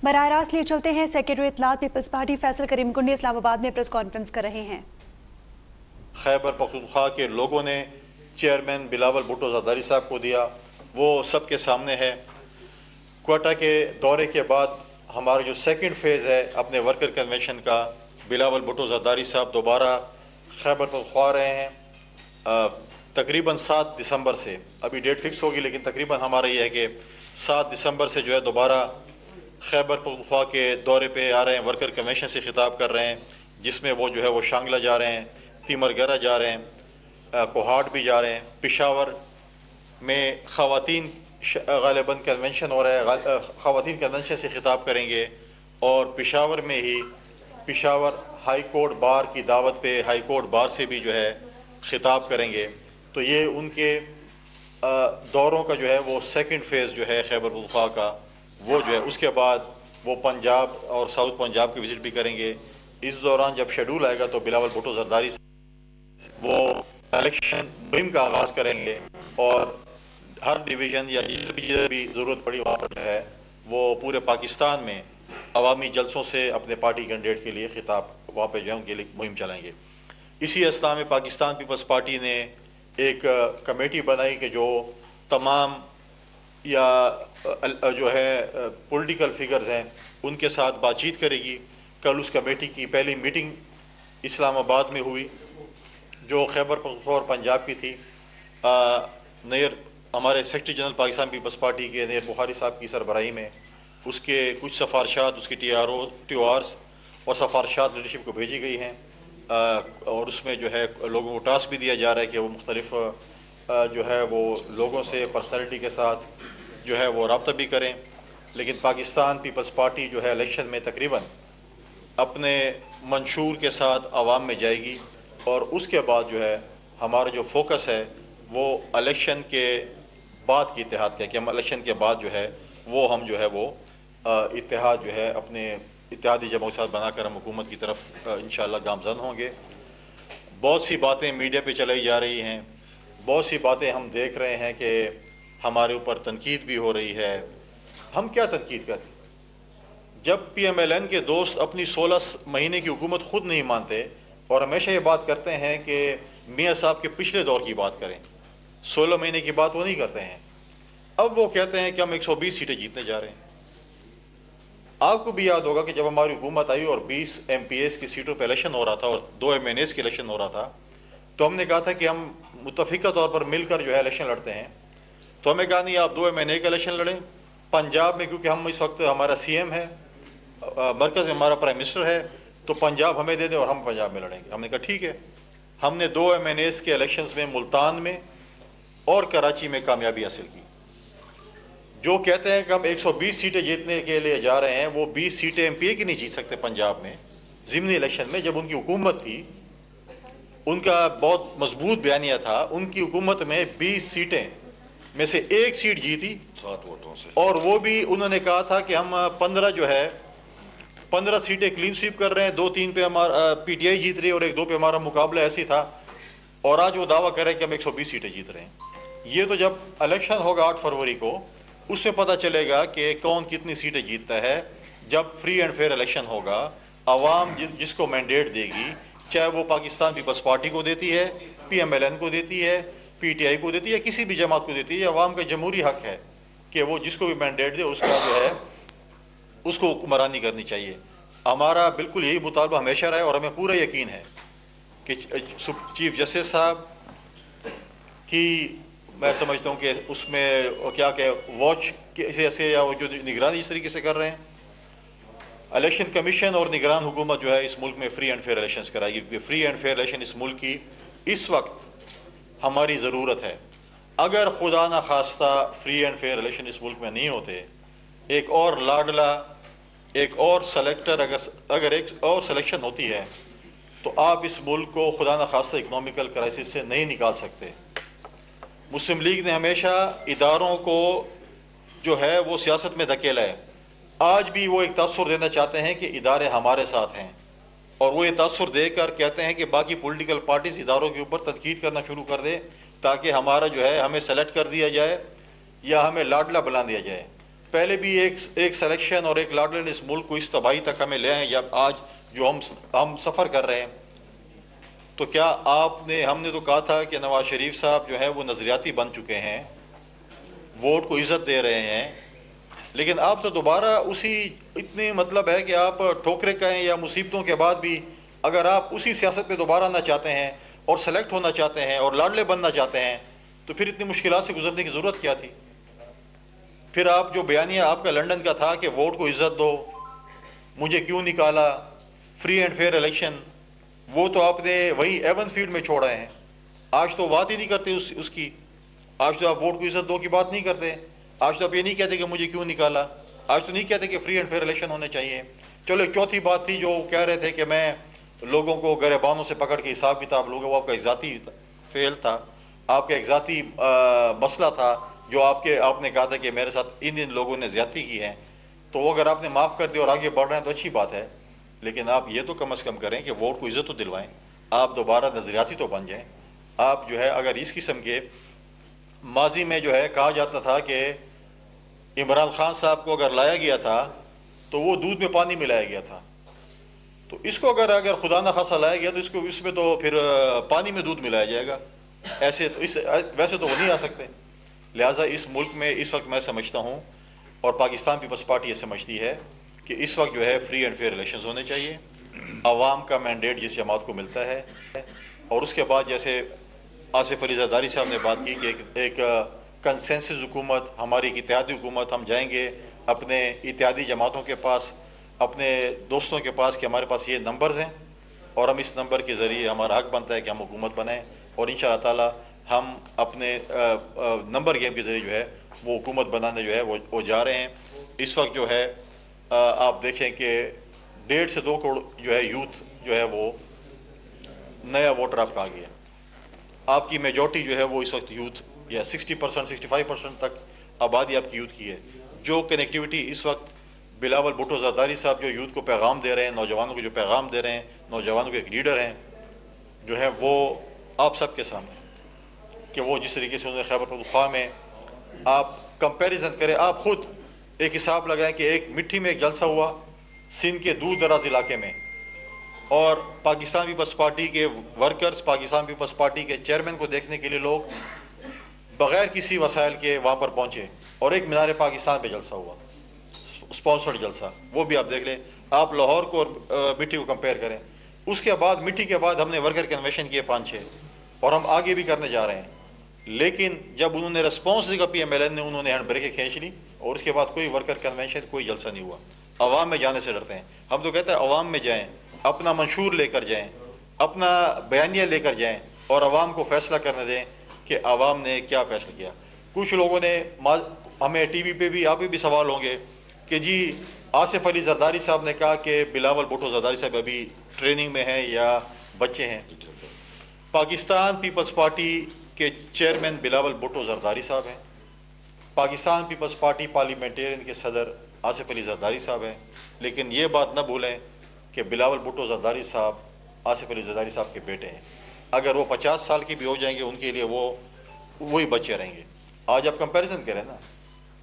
براہ راست لیے چلتے ہیں، سیکرٹری اطلاعات پیپلز پارٹی فیصل کریم کنڈی اسلام آباد میں پریس کانفرنس کر رہے ہیں۔ خیبر پختونخوا کے لوگوں نے چیئرمین بلاول بھٹو زرداری صاحب کو دیا، وہ سب کے سامنے ہے۔ کوئٹہ کے دورے کے بعد ہمارا جو سیکنڈ فیز ہے اپنے ورکر کنونشن کا، بلاول بھٹو زرداری صاحب دوبارہ خیبر پختونخوا آ رہے ہیں تقریباً 7 دسمبر سے۔ ابھی ڈیٹ فکس ہوگی لیکن تقریباً ہمارا یہ ہے کہ 7 دسمبر سے جو ہے دوبارہ خیبر پختونخوا کے دورے پہ آ رہے ہیں، ورکر کنونشن سے خطاب کر رہے ہیں، جس میں وہ جو ہے وہ شانگلہ جا رہے ہیں، تیمرگرہ جا رہے ہیں، کوہاٹ بھی جا رہے ہیں۔ پشاور میں خواتین غالباً کنونشن ہو رہا ہے، خواتین کنونشن سے خطاب کریں گے، اور پشاور میں ہی پشاور ہائی کورٹ بار کی دعوت پہ ہائی کورٹ بار سے بھی جو ہے خطاب کریں گے۔ تو یہ ان کے دوروں کا جو ہے وہ سیکنڈ فیز جو ہے خیبر پختونخوا کا، وہ جو ہے اس کے بعد وہ پنجاب اور ساؤتھ پنجاب کی وزٹ بھی کریں گے۔ اس دوران جب شیڈول آئے گا تو بلاول بھٹو زرداری وہ الیکشن مہم کا آغاز کریں گے، اور ہر ڈویژن یا جدھر بھی ضرورت پڑی وہاں پر جو ہے وہ پورے پاکستان میں عوامی جلسوں سے اپنے پارٹی کینڈیڈیٹ کے لیے خطاب وہاں پہ جو ہے ان کے لیے مہم چلائیں گے۔ اسی اثنا میں پاکستان پیپلز پارٹی نے ایک کمیٹی بنائی کہ جو تمام یا جو ہے پولیٹیکل فگرز ہیں ان کے ساتھ بات چیت کرے گی۔ کل اس کمیٹی کی پہلی میٹنگ اسلام آباد میں ہوئی جو خیبر پختونخوا اور پنجاب کی تھی۔ ہمارے secretary general Pakistan peoples party کے نیر بخاری صاحب کی سربراہی میں اس کے کچھ سفارشات، اس کی ٹی آرز اور سفارشات لیڈرشپ کو بھیجی گئی ہیں، اور اس میں جو ہے لوگوں کو ٹاسک بھی دیا جا رہا ہے کہ وہ مختلف جو ہے وہ لوگوں سے پرسنالٹی کے ساتھ جو ہے وہ رابطہ بھی کریں۔ لیکن پاکستان پیپلز پارٹی جو ہے الیکشن میں تقریباً اپنے منشور کے ساتھ عوام میں جائے گی، اور اس کے بعد جو ہے ہمارا جو فوکس ہے وہ الیکشن کے بعد کی اتحاد کا ہے کہ ہم الیکشن کے بعد جو ہے وہ ہم جو ہے وہ اتحاد جو ہے اپنے اتحادی جماعت کے ساتھ بنا کر ہم حکومت کی طرف انشاءاللہ گامزن ہوں گے۔ بہت سی باتیں میڈیا پہ چلائی جا رہی ہیں، بہت سی باتیں ہم دیکھ رہے ہیں کہ ہمارے اوپر تنقید بھی ہو رہی ہے۔ ہم کیا تنقید کرتے ہیں جب پی ایم ایل این کے دوست اپنی 16 مہینے کی حکومت خود نہیں مانتے اور ہمیشہ یہ بات کرتے ہیں کہ میاں صاحب کے پچھلے دور کی بات کریں، 16 مہینے کی بات وہ نہیں کرتے ہیں۔ اب وہ کہتے ہیں کہ ہم 120 سیٹیں جیتنے جا رہے ہیں۔ آپ کو بھی یاد ہوگا کہ جب ہماری حکومت آئی اور 20 ایم پی ایس کی سیٹوں پہ الیکشن ہو رہا تھا اور 2 ایم این ایس کی الیکشن ہو رہا تھا، تو ہم نے کہا تھا کہ ہم متفقہ طور پر مل کر جو ہے الیکشن لڑتے ہیں۔ تو ہمیں کہا نہیں، آپ 2 ایم این اے کا الیکشن لڑیں پنجاب میں، کیونکہ ہم اس وقت ہمارا سی ایم ہے، مرکز میں ہمارا پرائم منسٹر ہے، تو پنجاب ہمیں دے دیں اور ہم پنجاب میں لڑیں گے۔ ہم نے کہا ٹھیک ہے۔ ہم نے 2 ایم این ایس کے الیکشنز میں ملتان میں اور کراچی میں کامیابی حاصل کی۔ جو کہتے ہیں کہ ہم 120 سیٹیں جیتنے کے لیے جا رہے ہیں، وہ 20 سیٹیں ایم پی اے کی نہیں جیت سکتے پنجاب میں ضمنی الیکشن میں۔ جب ان کی حکومت تھی، ان کا بہت مضبوط بیانیہ تھا، ان کی حکومت میں 20 سیٹیں میں سے 1 سیٹ جیتی 7 ووٹوں سے، اور وہ بھی انہوں نے کہا تھا کہ ہم 15 سیٹیں کلین سویپ کر رہے ہیں، 2-3 پہ ہمارا پی ٹی آئی جیت رہی ہے اور 1-2 پہ ہمارا مقابلہ ایسی تھا، اور آج وہ دعویٰ کر رہے ہیں کہ ہم 120 سیٹیں جیت رہے ہیں۔ یہ تو جب الیکشن ہوگا 8 فروری کو، اس میں پتہ چلے گا کہ کون کتنی سیٹیں جیتتا ہے۔ جب فری اینڈ فیئر الیکشن ہوگا، عوام جس کو مینڈیٹ دے گی، چاہے وہ پاکستان پیپلز پارٹی کو دیتی ہے، پی ایم ایل این کو دیتی ہے، پی ٹی آئی کو دیتی ہے، کسی بھی جماعت کو دیتی ہے، عوام کا جمہوری حق ہے کہ وہ جس کو بھی مینڈیٹ دے اس کا جو ہے اس کو حکمرانی کرنی چاہیے۔ ہمارا بالکل یہی مطالبہ ہمیشہ رہا ہے، اور ہمیں پورا یقین ہے کہ چیف جسٹس صاحب کی میں سمجھتا ہوں کہ اس میں کیا کہ واچ ایسے یا جو نگرانی اس طریقے سے کر رہے ہیں، الیکشن کمیشن اور نگران حکومت جو ہے اس ملک میں فری اینڈ فیئر الیکشنز کرائے گی، کیونکہ فری اینڈ فیئر الیکشن اس ملک کی اس وقت ہماری ضرورت ہے۔ اگر خدا نہ خواستہ فری اینڈ فیئر الیکشن اس ملک میں نہیں ہوتے، ایک اور لاڈلا، ایک اور سلیکٹر اگر ایک اور سلیکشن ہوتی ہے تو آپ اس ملک کو خدا نہ خواستہ اکنامیکل کرائسس سے نہیں نکال سکتے۔ مسلم لیگ نے ہمیشہ اداروں کو جو ہے وہ سیاست میں دھکیلا ہے۔ آج بھی وہ ایک تاثر دینا چاہتے ہیں کہ ادارے ہمارے ساتھ ہیں، اور وہ یہ تاثر دے کر کہتے ہیں کہ باقی پولیٹیکل پارٹیز اداروں کے اوپر تنقید کرنا شروع کر دے تاکہ ہمارا جو ہے ہمیں سلیکٹ کر دیا جائے یا ہمیں لاڈلا بنا دیا جائے۔ پہلے بھی ایک سلیکشن اور ایک لاڈلن اس ملک کو اس تباہی تک ہمیں لے آئے جب آج جو ہم سفر کر رہے ہیں. تو کیا ہم نے تو کہا تھا کہ نواز شریف صاحب جو ہے وہ نظریاتی بن چکے ہیں, ووٹ کو عزت دے رہے ہیں, لیکن آپ تو دوبارہ اسی اتنے مطلب ہے کہ آپ ٹھوکریں کہیں یا مصیبتوں کے بعد بھی اگر آپ اسی سیاست پہ دوبارہ آنا چاہتے ہیں اور سلیکٹ ہونا چاہتے ہیں اور لاڈلے بننا چاہتے ہیں تو پھر اتنی مشکلات سے گزرنے کی ضرورت کیا تھی؟ پھر آپ جو بیانیہ آپ کا لنڈن کا تھا کہ ووٹ کو عزت دو, مجھے کیوں نکالا, فری اینڈ فیئر الیکشن, وہ تو آپ نے وہی ایون فیلڈ میں چھوڑا ہے. آج تو بات ہی نہیں کرتے اس کی. آج تو آپ ووٹ کو عزت دو کی بات نہیں کرتے. آج تو آپ یہ نہیں کہتے کہ مجھے کیوں نکالا. آج تو نہیں کہتے کہ فری اینڈ فیئر الیکشن ہونے چاہیے. چلو ایک چوتھی بات تھی جو کہہ رہے تھے کہ میں لوگوں کو گریبانوں سے پکڑ کے حساب کتاب لوں گا. وہ آپ کا ایک ذاتی فعل تھا, آپ کا ایک ذاتی مسئلہ تھا جو آپ نے کہا تھا کہ میرے ساتھ ان لوگوں نے زیادتی کی ہے. تو وہ اگر آپ نے معاف کر دیا اور آگے بڑھ رہے ہیں تو اچھی بات ہے, لیکن آپ یہ تو کم از کم کریں کہ ووٹ کو عزت تو دلوائیں. آپ دوبارہ نظریاتی تو بن جائیں. آپ جو ہے اگر اس قسم کے ماضی میں جو ہے کہا جاتا تھا کہ عمران خان صاحب کو اگر لایا گیا تھا تو وہ دودھ میں پانی ملایا گیا تھا, تو اس کو اگر خدا نخواستہ لایا گیا تو اس میں تو پھر پانی میں دودھ ملایا جائے گا. ایسے تو ویسے تو وہ نہیں آ سکتے. لہٰذا اس ملک میں اس وقت میں سمجھتا ہوں اور پاکستان پیپلز پارٹی یہ سمجھتی ہے کہ اس وقت جو ہے فری اینڈ فیئر الیکشنز ہونے چاہیے. عوام کا مینڈیٹ جس جماعت کو ملتا ہے, اور اس کے بعد جیسے آصف علی زرداری صاحب نے بات کی کہ ایک کنسنسس حکومت, ہماری ایک اتحادی حکومت, ہم جائیں گے اپنے اتحادی جماعتوں کے پاس, اپنے دوستوں کے پاس کہ ہمارے پاس یہ نمبرز ہیں اور ہم اس نمبر کے ذریعے ہمارا حق بنتا ہے کہ ہم حکومت بنیں, اور انشاءاللہ تعالی ہم اپنے نمبر گیم کے ذریعے جو ہے وہ حکومت بنانے جو ہے وہ جا رہے ہیں. اس وقت جو ہے آپ دیکھیں کہ 1.5 سے 2 کروڑ جو ہے یوتھ جو ہے وہ نیا ووٹر آپ کا آ گیا. آپ کی میجورٹی جو ہے وہ اس وقت یوتھ یا 60% 65% تک آبادی آپ کی یوتھ کی ہے. جو کنیکٹیوٹی اس وقت بلاول بھٹو زرداری صاحب جو یوتھ کو پیغام دے رہے ہیں, نوجوانوں کو جو پیغام دے رہے ہیں, نوجوانوں کے ایک لیڈر ہیں جو ہے وہ آپ سب کے سامنے کہ وہ جس طریقے سے انہوں نے خیبر پختونخوا میں آپ کمپیریزن کریں, آپ خود ایک حساب لگائیں کہ ایک مٹھی میں ایک جلسہ ہوا سندھ کے دور دراز علاقے میں, اور پاکستان پیپلز پارٹی کے ورکرز, پاکستان پیپلز پارٹی کے چیئرمین کو دیکھنے کے لیے لوگ بغیر کسی وسائل کے وہاں پر پہنچے, اور ایک مینار پاکستان پہ جلسہ ہوا, اسپانسرڈ جلسہ, وہ بھی آپ دیکھ لیں. آپ لاہور کو اور مٹھی کو کمپیئر کریں. اس کے بعد مٹھی کے بعد ہم نے ورکر کنونشن کیے 5-6 اور ہم آگے بھی کرنے جا رہے ہیں, لیکن جب انہوں نے رسپانس دیا پی ایم ایل این نے, انہوں نے ہینڈ بریکیں کھینچ لی اور اس کے بعد کوئی ورکر کنونشن کوئی جلسہ نہیں ہوا. عوام میں جانے سے ڈرتے ہیں. ہم تو کہتے ہیں عوام میں جائیں, اپنا منشور لے کر جائیں, اپنا بیانیہ لے کر جائیں اور عوام کو فیصلہ کرنے دیں کہ عوام نے کیا فیصلہ کیا. کچھ لوگوں نے ہمیں ٹی وی پہ بھی آپ بھی سوال ہوں گے کہ جی آصف علی زرداری صاحب نے کہا کہ بلاول بھٹو زرداری صاحب ابھی ٹریننگ میں ہیں یا بچے ہیں. پاکستان پیپلز پارٹی کے چیئرمین بلاول بھٹو زرداری صاحب ہیں, پاکستان پیپلز پارٹی پارلیمنٹیرین کے صدر آصف علی زرداری صاحب ہیں, لیکن یہ بات نہ بھولیں کہ بلاول بھٹو زرداری صاحب آصف علی زرداری صاحب کے بیٹے ہیں. اگر وہ 50 سال کے بھی ہو جائیں گے ان کے لیے وہی بچے رہیں گے. آج آپ کمپیریزن کریں نا,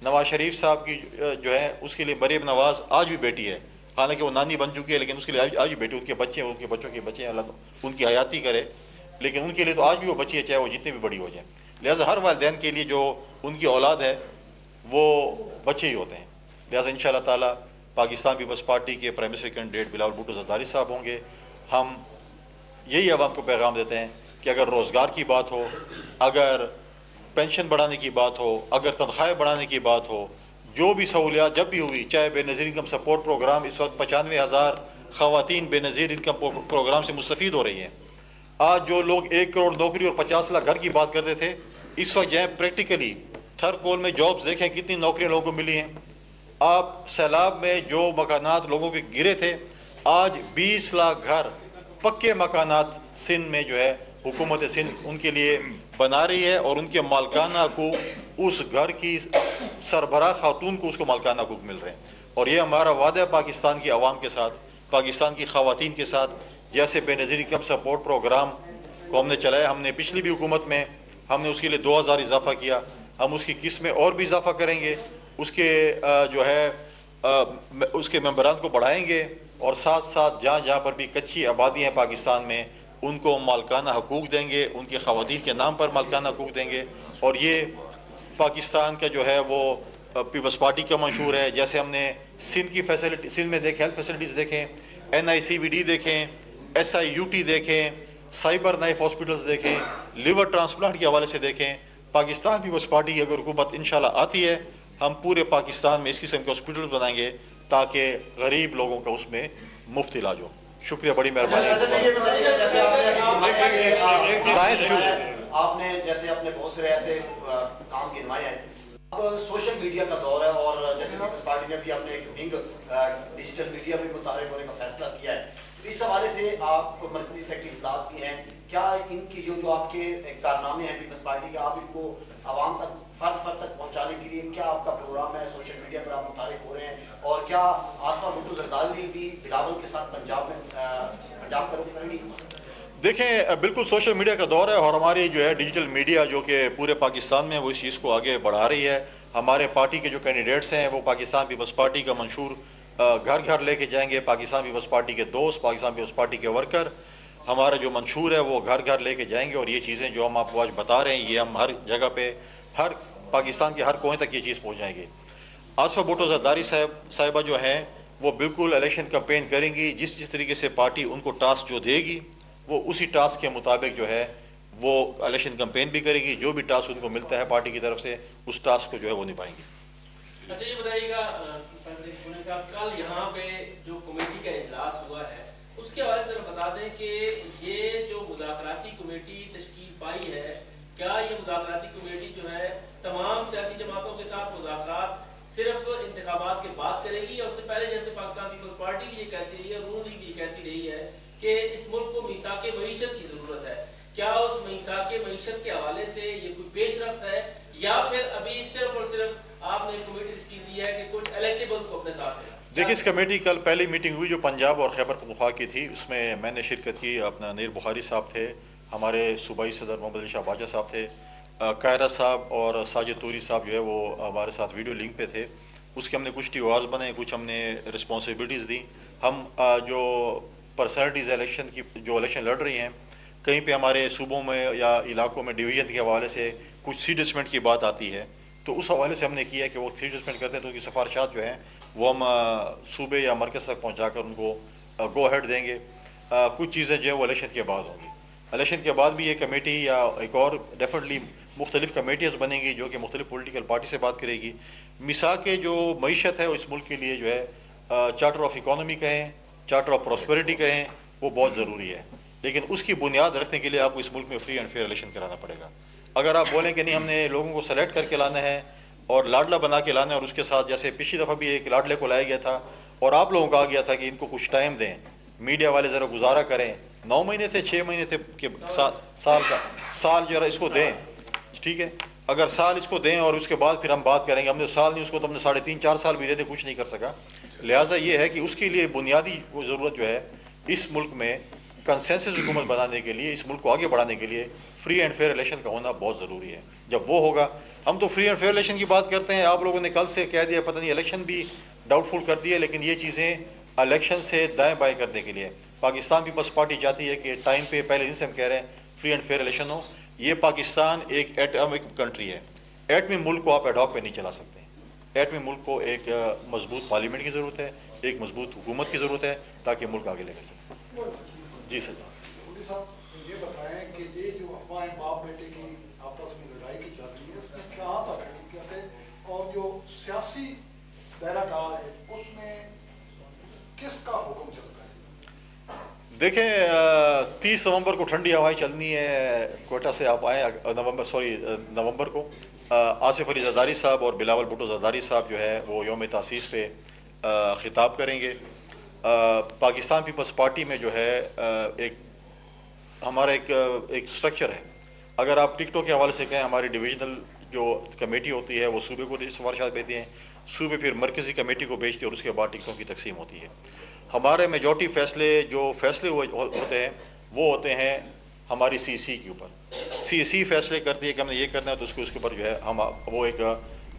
نواز شریف صاحب کی جو ہے اس کے لیے مریم نواز آج بھی بیٹی ہے, حالانکہ وہ نانی بن چکی ہے, لیکن اس کے لیے آج بھی بیٹی, ان کے بچے ہیں, ان کے بچوں کے بچے ہیں, اللہ ان کی حیاتی کرے, لیکن ان کے لیے تو آج بھی وہ بچی ہے چاہے وہ جتنے بھی بڑی ہو جائیں. لہٰذا ہر والدین کے لیے جو ان کی اولاد ہے وہ بچے ہی ہوتے ہیں. لہٰذا انشاءاللہ تعالی پاکستان پیپلز پارٹی کے prime minister candidate Bilawal Bhutto Zardari صاحب ہوں گے. ہم یہی عوام کو پیغام دیتے ہیں کہ اگر روزگار کی بات ہو, اگر پینشن بڑھانے کی بات ہو, اگر تنخواہیں بڑھانے کی بات ہو, جو بھی سہولیات جب بھی ہوئی, چاہے بے نظیر انکم سپورٹ پروگرام, اس وقت 95,000 خواتین بے نظیر انکم پروگرام سے مستفید ہو رہی ہیں. آج جو لوگ 1 کروڑ نوکری اور 50 لاکھ گھر کی بات کرتے تھے, اس وقت جائیں پریکٹیکلی تھر کول میں جابز دیکھیں کتنی نوکریاں لوگوں کو ملی ہیں. آپ سیلاب میں جو مکانات لوگوں کے گرے تھے, آج 20 لاکھ گھر پکے مکانات سندھ میں جو ہے حکومت سندھ ان کے لیے بنا رہی ہے, اور ان کے مالکانہ کو اس گھر کی سربراہ خاتون کو اس کو مالکانہ حقوق مل رہے ہیں. اور یہ ہمارا وعدہ ہے پاکستان کی عوام کے ساتھ, پاکستان کی خواتین کے ساتھ. جیسے بے نظیر انکم سپورٹ پروگرام کو ہم نے چلایا, ہم نے پچھلی بھی حکومت میں ہم نے اس کے لیے 2,000 اضافہ کیا, ہم اس کی قسط میں اور بھی اضافہ کریں گے. اس کے جو ہے اس کے ممبران کو بڑھائیں گے، اور ساتھ ساتھ جہاں جہاں پر بھی کچی آبادی ہیں پاکستان میں ان کو مالکانہ حقوق دیں گے، ان کی خواتین کے نام پر مالکانہ حقوق دیں گے. اور یہ پاکستان کا جو ہے وہ پیپلز پارٹی کا منشور ہے. جیسے ہم نے سندھ کی فیسلٹی، سندھ میں دیکھیں، ہیلتھ فیسلٹیز دیکھیں، NICVD دیکھیں، SIUT دیکھیں، سائبر نائف ہاسپٹلز دیکھیں، لیور ٹرانسپلانٹ کے حوالے سے دیکھیں. پاکستان پیپلز پارٹی کی اگر حکومت انشاءاللہ آتی ہے، ہم پورے پاکستان میں اس قسم کے ہاسپٹل بنائیں گے تاکہ غریب لوگوں کا اس میں مفت علاج ہو. شکریہ، بڑی مہربانی. آپ نے جیسے اپنے بہت سے ایسے کام گنوائے ہیں. اب سوشل میڈیا کا دور ہے، اور جیسے پیپلز پارٹی نے بھی اپنے ایک ونگ ڈیجیٹل میڈیا میں متحرک ہونے کا فیصلہ کیا ہے. اس حوالے سے آپ مرکزی سیکرٹری اطلاعات بھی ہیں، کیا ان کی جو آپ کے کارنامے ہیں پیپلز پارٹی کے، آپ ان کو عوام تک فرد فرد تک پہنچانے کے لیے کیا آپ کا پروگرام ہے؟ سوشل میڈیا پر آپ متحرک ہو رہے ہیں، اور کیا آصفہ بھٹو زرداری بھی بلاول کے ساتھ پنجاب کا رخ کریں گی؟ دیکھیں، بالکل سوشل میڈیا کا دور ہے، اور ہماری جو ہے ڈیجیٹل میڈیا جو کہ پورے پاکستان میں وہ اس چیز کو آگے بڑھا رہی ہے. ہمارے پارٹی کے جو کینڈیڈیٹس ہیں وہ پاکستان پیپلز پارٹی کا منشور گھر گھر لے کے جائیں گے. پاکستان پیپلز پارٹی کے دوست، پاکستان پیپلز پارٹی کے ورکر ہمارا جو منشور ہے وہ گھر گھر لے کے جائیں گے. اور یہ چیزیں جو ہم آپ کو آج بتا رہے ہیں، یہ ہم ہر جگہ پہ، ہر پاکستان کے ہر کونے تک یہ چیز پہنچائیں گے. آصفہ بھٹو زرداری صاحبہ جو ہیں وہ بالکل الیکشن کمپین کریں گی. جس طریقے سے پارٹی ان کو ٹاسک جو دے گی وہ اسی ٹاسک کے مطابق جو ہے وہ الیکشن کمپین بھی کرے گی. جو بھی ٹاسک ان کو ملتا ہے پارٹی کی طرف سے اس ٹاسک کو جو ہے وہ نبھائیں گی. اچھا یہ بتائیے گا، کل یہاں پہ جو کمیٹی کا اجلاس ہوا ہے اس کے حوالے سے بتا دیں کہ یہ جو مذاکراتی کمیٹی تشکیل پائی ہے، کیا یہ مذاکراتی کمیٹی جو ہے تمام سیاسی جماعتوں کے ساتھ مذاکرات صرف انتخابات کے بعد کرے گی، اور اس سے پہلے جیسے پاکستان پیپلز پارٹی بھی یہ کہتی رہی ہے، نون لیگ بھی یہ کہتی رہی ہے کہ اس ملک کو میثاق معیشت کی ضرورت ہے، کیا اس میثاق معیشت کے حوالے سے یہ کوئی پیش رفت ہے، یا پھر ابھی صرف اور صرف آپ نے کمیٹی تشکیل دی ہے کہ کچھ الیکٹیبلز کو اپنے ساتھ ہے؟ دیکھیں، اس کمیٹی کل پہلی میٹنگ ہوئی جو پنجاب اور خیبر پختونخوا کی تھی، اس میں نے شرکت کی. اپنا نیر بخاری صاحب تھے، ہمارے صوبائی صدر محمد علی شاہ باجا صاحب تھے، قاہرہ صاحب اور ساجد توری صاحب جو ہے وہ ہمارے ساتھ ویڈیو لنک پہ تھے. اس کے ہم نے کچھ TORs بنے، کچھ ہم نے رسپانسبلٹیز دی. ہم جو پرسنالٹیز الیکشن کی جو الیکشن لڑ رہی ہیں، کہیں پہ ہمارے صوبوں میں یا علاقوں میں ڈویژن کے حوالے سے کچھ سیٹ اسپینڈ کی بات آتی ہے، تو اس حوالے سے ہم نے کیا کہ وہ سیٹ اسپینڈ کرتے ہیں تو ان کی سفارشات جو ہیں وہ ہم صوبے یا مرکز تک پہنچا کر ان کو گو ہیڈ دیں گے. کچھ چیزیں جو ہیں وہ الیکشن کے بعد ہوں گی. الیکشن کے بعد بھی یہ کمیٹی یا ایک اور ڈیفینیٹلی مختلف کمیٹیز بنیں گی جو کہ مختلف پولیٹیکل پارٹی سے بات کرے گی. میثاق جو معیشت ہے اس ملک کے لیے جو ہے چارٹر آف اکانومی کہیں، چارٹر آف پراسپیرٹی کہیں، وہ بہت ضروری ہے. لیکن اس کی بنیاد رکھنے کے لیے آپ کو اس ملک میں فری اینڈ فیئر الیکشن کرانا پڑے گا. اگر آپ بولیں کہ نہیں ہم نے لوگوں کو سلیکٹ کر کے لانا ہے اور لاڈلا بنا کے لانا ہے، اور اس کے ساتھ جیسے پچھلی دفعہ بھی ایک لاڈلے کو لایا گیا تھا اور آپ لوگوں کو کہا گیا تھا کہ ان کو کچھ ٹائم دیں، میڈیا والے ذرا گزارا کریں، 9 مہینے تھے، 6 مہینے تھے کہ سال جو ہے اس کو دیں. ٹھیک ہے، اگر سال اس کو دیں اور اس کے بعد پھر ہم بات کریں گے. ہم نے سال نہیں، اس کو تو ہم نے 3.5-4 سال بھی دے دے، کچھ نہیں کر سکا. لہٰذا یہ ہے کہ اس کے لیے بنیادی وہ ضرورت جو ہے اس ملک میں کنسنسس حکومت بنانے کے لیے، اس ملک کو آگے بڑھانے کے لیے فری اینڈ فیئر الیکشن کا ہونا بہت ضروری ہے. جب وہ ہوگا، ہم تو فری اینڈ فیئر الیکشن کی بات کرتے ہیں، آپ لوگوں نے کل سے کہہ دیا پتہ نہیں الیکشن بھی ڈاؤٹ فل کر دی ہے، لیکن یہ چیزیں الیکشن سے دائیں بائیں کرنے کے لیے پاکستان پیپلز پارٹی چاہتی ہے کہ ٹائم پہ پہلے دن سے ہم کہہ رہے ہیں فری اینڈ فیئر الیکشن ہو. یہ پاکستان ایک ایٹمک کنٹری ہے، ایٹمی ملک کو آپ ایڈاپ پہ نہیں چلا سکتے. ایٹمی ملک کو ایک مضبوط پارلیمنٹ کی ضرورت ہے، ایک مضبوط حکومت کی ضرورت ہے تاکہ ملک آگے لے کر چلے. جی سر. مودی صاحب یہ بتائیں کہ یہ جو افواہیں باپ بیٹے کی آپس میں لڑائی کی چل رہی ہے، اس میں کہاں تک حقیقت ہے، اور جو سیاسی دائرہ کار ہے اس میں کس کا حکم چلتا ہے؟ دیکھیں، 30 نومبر کو ٹھنڈی ہوائیں چلنی ہے کوئٹہ سے. آپ آئیں نومبر کو آصف علی زرداری صاحب اور بلاول بھٹو زرداری صاحب جو ہے وہ یوم تاسیس پہ خطاب کریں گے. پاکستان پیپلز پارٹی میں جو ہے ایک ہمارا ایک سٹرکچر ہے. اگر آپ ٹکٹوں کے حوالے سے کہیں، ہماری ڈویژنل جو کمیٹی ہوتی ہے وہ صوبے کو سفارشات بھیجتی ہیں، صوبے پھر مرکزی کمیٹی کو بھیجتی ہے اور اس کے بعد ٹکٹوں کی تقسیم ہوتی ہے. ہمارے میجورٹی فیصلے ہوتے ہیں وہ ہوتے ہیں ہماری CC کے اوپر. CC فیصلے کرتی ہے کہ ہم نے یہ کرنا ہے تو اس کے اوپر جو ہے ہم وہ ایک